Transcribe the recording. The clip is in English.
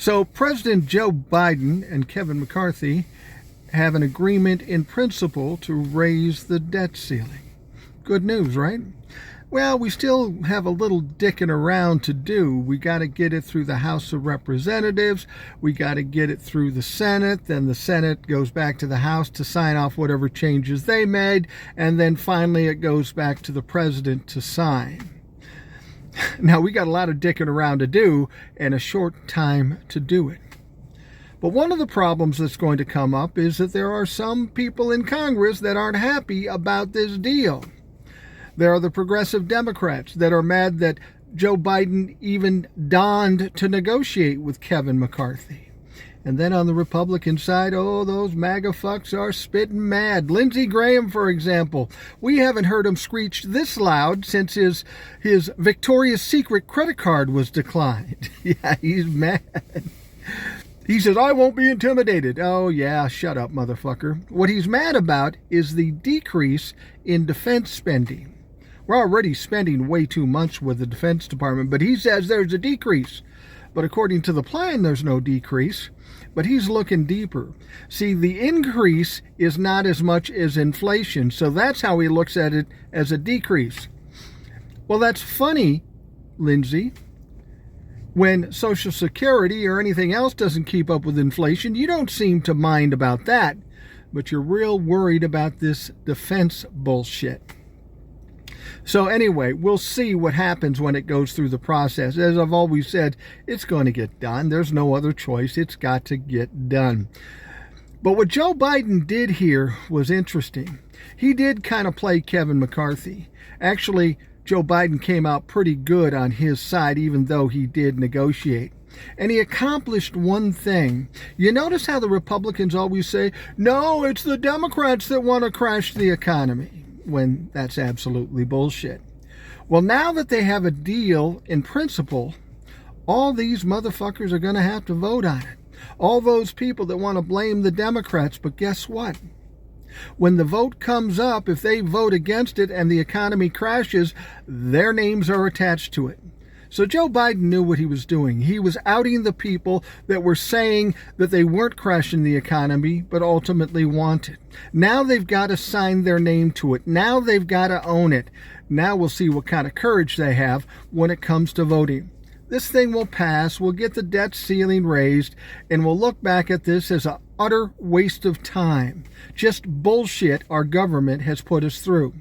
So President Joe Biden and Kevin McCarthy have an agreement in principle to raise the debt ceiling. Good news, right? Well, we still have a little dicking around to do. We got to get it through the House of Representatives. We got to get it through the Senate. Then the Senate goes back to the House to sign off whatever changes they made. And then finally it goes back to the president to sign. Now, we got a lot of dicking around to do and a short time to do it. But one of the problems that's going to come up is that there are some people in Congress that aren't happy about this deal. There are the progressive Democrats that are mad that Joe Biden even donned to negotiate with Kevin McCarthy. And then on the Republican side, oh, those MAGA fucks are spitting mad. Lindsey Graham, for example, we haven't heard him screech this loud since his Victoria's Secret credit card was declined. Yeah, he's mad. He says, I won't be intimidated. Oh, yeah, shut up, motherfucker. What he's mad about is the decrease in defense spending. We're already spending way too much with the Defense Department, but he says there's a decrease. But according to the plan, there's no decrease. But he's looking deeper. See, the increase is not as much as inflation, so that's how he looks at it, as a decrease. Well, that's funny, Lindsey. When Social Security or anything else doesn't keep up with inflation, you don't seem to mind about that. But you're real worried about this defense bullshit. So anyway, we'll see what happens when it goes through the process. As I've always said, it's going to get done. There's no other choice. It's got to get done. But what Joe Biden did here was interesting. He did kind of play Kevin McCarthy. Actually, Joe Biden came out pretty good on his side, even though he did negotiate. And he accomplished one thing. You notice how the Republicans always say, no, it's the Democrats that want to crash the economy, when that's absolutely bullshit. Well, now that they have a deal in principle, all these motherfuckers are going to have to vote on it. All those people that want to blame the Democrats, but guess what? When the vote comes up, if they vote against it and the economy crashes, their names are attached to it. So Joe Biden knew what he was doing. He was outing the people that were saying that they weren't crashing the economy, but ultimately wanted. Now they've got to sign their name to it. Now they've got to own it. Now we'll see what kind of courage they have when it comes to voting. This thing will pass. We'll get the debt ceiling raised, and we'll look back at this as an utter waste of time. Just bullshit our government has put us through.